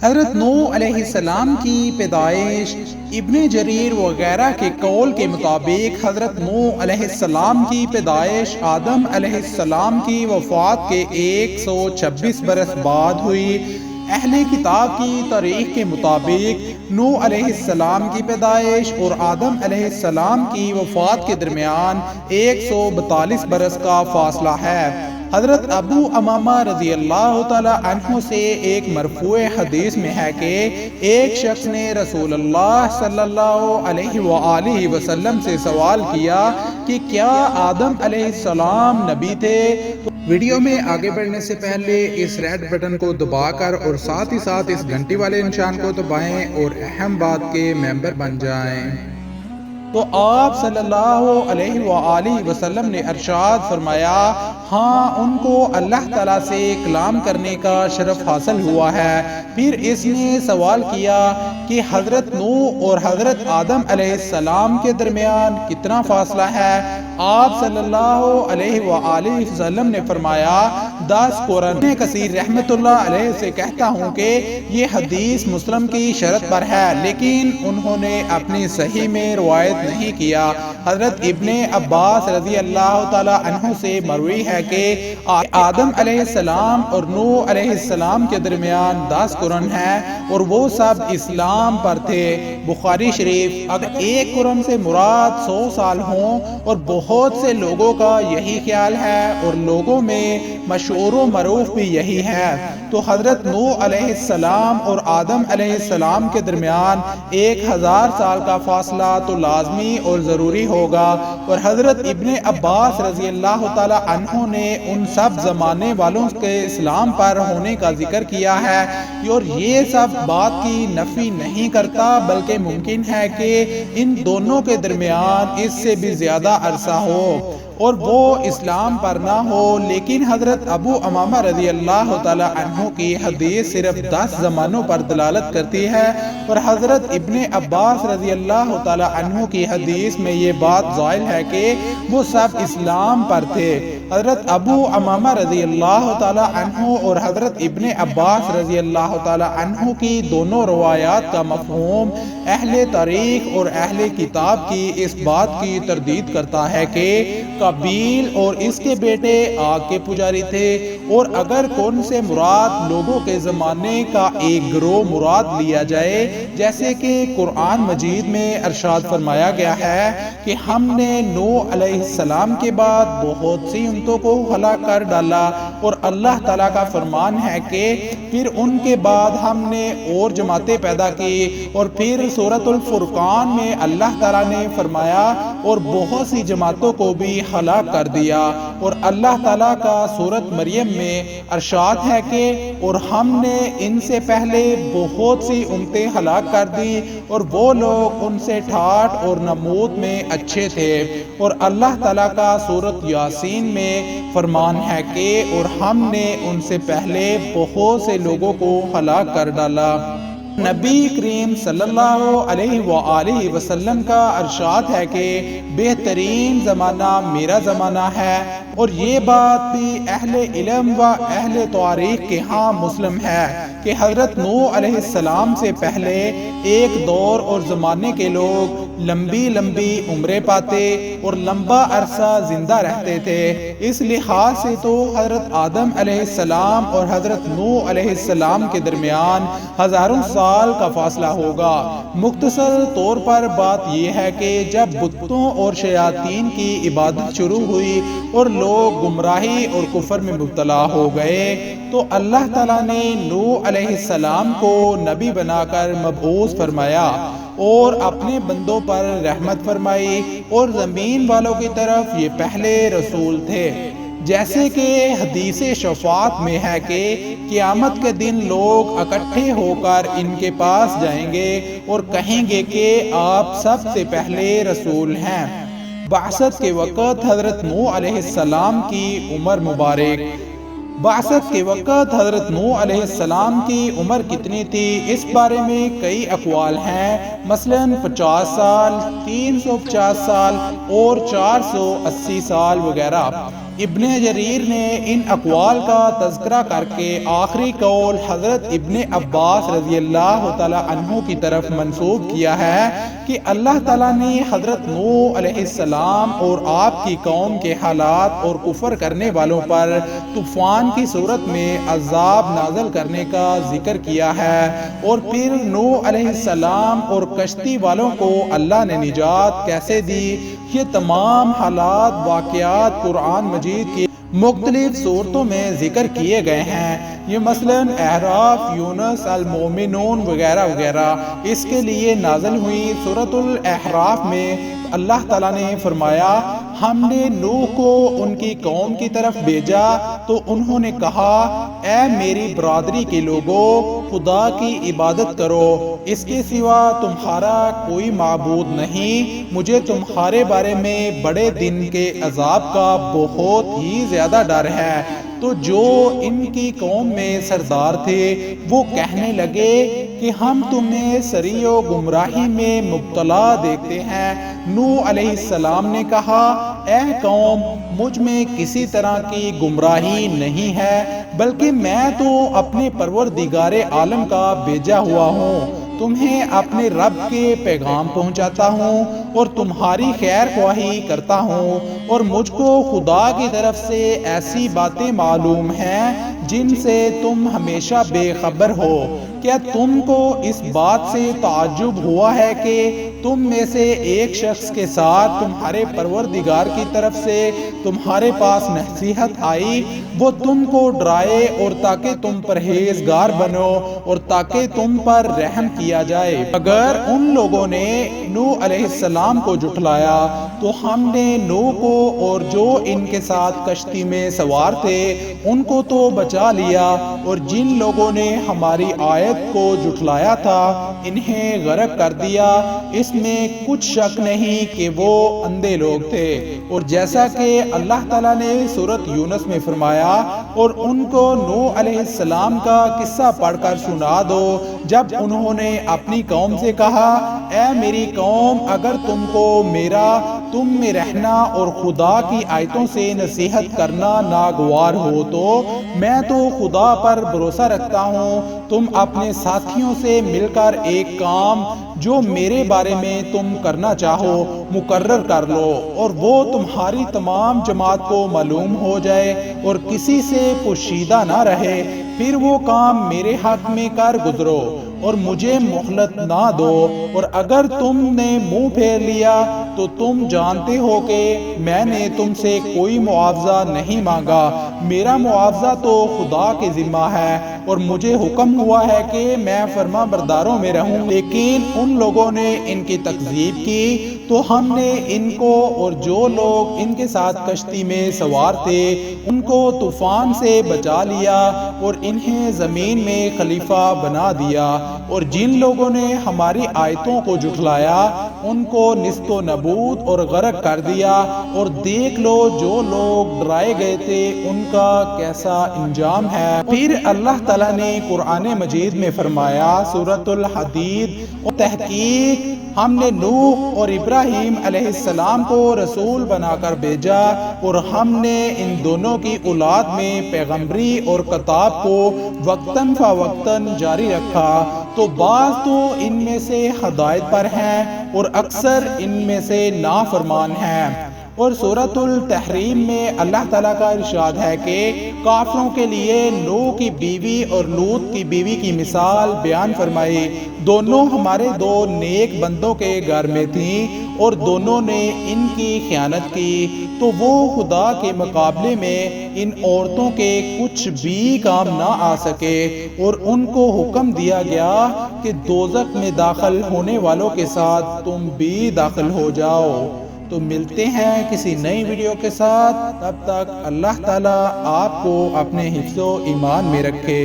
حضرت نوح علیہ السلام کی پیدائش ابن جریر وغیرہ کے قول کے مطابق حضرت نوح علیہ السلام کی پیدائش آدم علیہ السلام کی وفات کے 126 برس بعد ہوئی۔ اہل کتاب کی تاریخ کے مطابق نوح علیہ السلام کی پیدائش اور آدم علیہ السلام کی وفات کے درمیان 142 برس کا فاصلہ ہے۔ حضرت ابو امامہ رضی اللہ تعالی عنہ سے ایک مرفوع حدیث میں ہے کہ ایک شخص نے رسول اللہ صلی اللہ علیہ وآلہ وسلم سے سوال کیا کہ کیا آدم علیہ السلام نبی تھے؟ ویڈیو میں آگے بڑھنے سے پہلے اس ریڈ بٹن کو دبا کر اور ساتھ ہی ساتھ اس گھنٹی والے نشان کو دبائیں اور اہم بات کے ممبر بن جائیں۔ تو آپ صلی اللہ علیہ وآلہ وسلم نے ارشاد فرمایا، ہاں ان کو اللہ تعالیٰ سے کلام کرنے کا شرف حاصل ہوا ہے۔ پھر اس نے سوال کیا کہ حضرت نوح اور حضرت آدم علیہ السلام کے درمیان کتنا فاصلہ ہے؟ آپ صلی اللہ علیہ وآلہ وسلم نے فرمایا 10 قرن۔ ابن کثیر رحمت اللہ علیہ سے کہتا ہوں کہ یہ حدیث مسلم کی شرط پر ہے، لیکن انہوں نے اپنی صحیح میں روایت نہیں کیا۔ حضرت ابن عباس رضی اللہ تعالی عنہ سے مروی ہے کہ آدم علیہ السلام اور نوح علیہ السلام کے درمیان 10 قرن ہیں اور وہ سب اسلام پر تھے۔ بخاری شریف۔ اگر ایک قرن سے مراد 100 سال ہوں اور بہت سے لوگوں کا یہی خیال ہے اور لوگوں میں مشہور و معروف بھی یہی ہے، تو حضرت نوح علیہ السلام اور آدم علیہ السلام کے درمیان 1000 سال کا فاصلہ تو لازمی اور ضروری ہوگا۔ اور حضرت ابن عباس رضی اللہ تعالی عنہ نے ان سب زمانے والوں کے اسلام پر ہونے کا ذکر کیا ہے اور یہ سب بات کی نفی نہیں کرتا، بلکہ ممکن ہے کہ ان دونوں کے درمیان اس سے بھی زیادہ عرصہ ہو اور وہ اسلام پر نہ ہو، لیکن حضرت ابو امامہ رضی اللہ تعالی عنہ کی حدیث صرف 10 زمانوں پر دلالت کرتی ہے اور حضرت ابن عباس رضی اللہ تعالی عنہ کی حدیث میں یہ بات ظاہر ہے کہ وہ سب اسلام پر تھے۔ حضرت ابو امامہ رضی اللہ تعالی عنہ اور حضرت ابن عباس رضی اللہ تعالی عنہ کی دونوں روایات کا مفہوم اہل تاریخ اور اہل کتاب کی اس بات کی تردید کرتا ہے کہ قابیل اور اس کے بیٹے آگ کے پجاری تھے، اور اگر کون سے مراد لوگوں کے زمانے کا ایک گروہ مراد لیا جائے، جیسے کہ قرآن مجید میں ارشاد فرمایا گیا ہے کہ ہم نے نوح علیہ السلام کے بعد بہت سی امتوں کو ہلاک کر ڈالا، اور اللہ تعالیٰ کا فرمان ہے کہ پھر ان کے بعد ہم نے اور جماعتیں پیدا کی، اور پھر سورۃ الفرقان میں اللہ تعالیٰ نے فرمایا اور بہت سی جماعتوں کو بھی ہلاک کر دیا، اور اللہ تعالیٰ کا سورۃ مریم میں ارشاد ہے کہ اور ہم نے ان سے پہلے بہت سی امتیں ہلاک کر دی اور وہ لوگ ان سے ٹھاٹھ اور نمود میں اچھے تھے، اور اللہ تعالیٰ کا سورۃ یاسین میں فرمان ہے کہ اور ہم نے ان سے پہلے بہت سے لوگوں کو ہلاک کر ڈالا۔ نبی کریم صلی اللہ علیہ وآلہ وسلم کا ارشاد ہے کہ بہترین زمانہ میرا زمانہ ہے، اور یہ بات بھی اہل علم و اہل تاریخ کے ہاں مسلم ہے کہ حضرت نوح علیہ السلام سے پہلے ایک دور اور زمانے کے لوگ لمبی لمبی عمریں پاتے اور لمبا عرصہ زندہ رہتے تھے۔ اس لحاظ سے تو حضرت آدم علیہ السلام اور حضرت نوح علیہ السلام کے درمیان ہزاروں سال کا فاصلہ ہوگا۔ مختصر طور پر بات یہ ہے کہ جب بتوں اور شیاطین کی عبادت شروع ہوئی اور لوگ گمراہی اور کفر میں مبتلا ہو گئے، تو اللہ تعالیٰ نے نوح علیہ السلام کو نبی بنا کر مبعوث فرمایا اور اپنے بندوں پر رحمت فرمائی، اور زمین والوں کی طرف یہ پہلے رسول تھے۔ جیسے کہ حدیث شفاعت میں ہے کہ قیامت کے دن لوگ اکٹھے ہو کر ان کے پاس جائیں گے اور کہیں گے کہ آپ سب سے پہلے رسول ہیں۔ بعثت کے وقت حضرت نوح علیہ السلام کی عمر مبارک۔ بعثت کے وقت حضرت نوح علیہ السلام کی عمر کتنی تھی، اس بارے میں کئی اقوال ہیں، مثلاً 50 سال، 350 سال اور 480 سال وغیرہ۔ ابن جریر نے ان اقوال کا تذکرہ کر کے آخری قول حضرت ابن عباس رضی اللہ تعالیٰ عنہ کی طرف منسوب کیا ہے کہ اللہ تعالیٰ نے حضرت نوح علیہ السلام اور آپ کی قوم کے حالات اور کفر کرنے والوں پر طوفان کی صورت میں عذاب نازل کرنے کا ذکر کیا ہے، اور پھر نوح علیہ السلام اور کشتی والوں کو اللہ نے نجات کیسے دی۔ یہ تمام حالات واقعات قرآن مجید کی مختلف صورتوں میں ذکر کیے گئے ہیں۔ یہ مثلاً اعراف، یونس، المومنون وغیرہ وغیرہ اس کے لیے نازل ہوئی۔ سورۃ الاعراف میں اللہ تعالیٰ نے فرمایا، ہم نے نوح کو ان کی قوم کی طرف بھیجا تو انہوں نے کہا، اے میری برادری کے لوگوں، خدا کی عبادت کرو، اس کے سوا تمہارا کوئی معبود نہیں، مجھے تمہارے بارے میں بڑے دن کے عذاب کا بہت ہی زیادہ ڈر ہے۔ تو جو ان کی قوم میں سردار تھے وہ کہنے لگے کہ ہم تمہیں سری و گمراہی میں مبتلا دیکھتے ہیں۔ نوح علیہ السلام نے کہا، اے قوم، مجھ میں کسی طرح کی گمراہی نہیں ہے، بلکہ میں تو اپنے پروردگار عالم کا بھیجا ہوا ہوں، تمہیں اپنے رب کے پیغام پہنچاتا ہوں اور تمہاری خیر خواہی کرتا ہوں، اور مجھ کو خدا کی طرف سے ایسی باتیں معلوم ہیں جن سے تم ہمیشہ بے خبر ہو۔ کیا تم کو اس بات سے تعجب ہوا ہے کہ تم میں سے ایک شخص کے ساتھ تمہارے پروردگار کی طرف سے تمہارے پاس نصیحت آئی، وہ تم کو ڈرائے اور تاکہ تم پرہیزگار بنو اور تاکہ تم پر رحم کیا جائے؟ اگر ان لوگوں نے نوح علیہ السلام کو جھٹلایا تو ہم نے نوح کو اور جو ان کے ساتھ کشتی میں سوار تھے ان کو تو بچا لیا، اور جن لوگوں نے ہماری آیت کو جھٹلایا تھا انہیں غرق کر دیا۔ اس میں کچھ شک نہیں کہ وہ اندھے لوگ تھے، اور جیسا کہ اللہ تعالیٰ نے سورۃ یونس میں فرمایا، اور ان کو نوح علیہ السلام کا قصہ پڑھ کر سنا دو جب انہوں نے اپنی قوم سے کہا، اے میری قوم، اگر تم کو میرا تم میں رہنا اور خدا کی آیتوں سے نصیحت کرنا ناگوار ہو تو میں تو خدا پر بھروسہ رکھتا ہوں، تم اپنے ساتھیوں سے مل کر ایک کام جو میرے بارے میں تم کرنا چاہو مقرر کر لو، اور وہ تمہاری تمام جماعت کو معلوم ہو جائے اور کسی سے پوشیدہ نہ رہے، پھر وہ کام میرے حق میں کر گزرو اور مجھے مہلت نہ دو، اور اگر تم نے منہ پھیر لیا تو تم جانتے ہو کہ میں نے تم سے کوئی معاوضہ نہیں مانگا، میرا معاوضہ تو خدا کے ذمہ ہے، اور مجھے حکم ہوا ہے کہ میں فرما برداروں میں رہوں۔ لیکن ان لوگوں نے ان کی تکذیب کی تو ہم نے ان کو اور جو لوگ ان کے ساتھ کشتی میں سوار تھے ان کو طوفان سے بچا لیا اور انہیں زمین میں خلیفہ بنا دیا، اور جن لوگوں نے ہماری آیتوں کو جھٹلایا ان کو نیست و نابود اور غرق کر دیا، اور دیکھ لو جو لوگ ڈرائے گئے تھے ان کا کیسا انجام ہے۔ پھر اللہ تعالیٰ نے قرآن مجید میں فرمایا، سورۃ الحدید، اور تحقیق ہم نے نوح اور ابراہیم علیہ السلام کو رسول بنا کر بھیجا، اور ہم نے ان دونوں کی اولاد میں پیغمبری اور کتاب کو وقتاً فوقتاً جاری رکھا، تو بعض تو ان میں سے ہدایت پر ہیں اور اکثر ان میں سے نافرمان ہیں۔ اور سورۃ التحریم میں اللہ تعالیٰ کا ارشاد ہے کہ کافروں کے لیے نوح کی بیوی اور لوط کی بیوی کی مثال بیان فرمائی، دونوں ہمارے دو نیک بندوں کے گھر میں تھیں اور دونوں نے ان کی خیانت کی، تو وہ خدا کے مقابلے میں ان عورتوں کے کچھ بھی کام نہ آ سکے، اور ان کو حکم دیا گیا کہ دوزخ میں داخل ہونے والوں کے ساتھ تم بھی داخل ہو جاؤ۔ تو ملتے ہیں کسی نئی ویڈیو کے ساتھ، تب تک اللہ تعالیٰ آپ کو اپنے حفظ و ایمان میں رکھے۔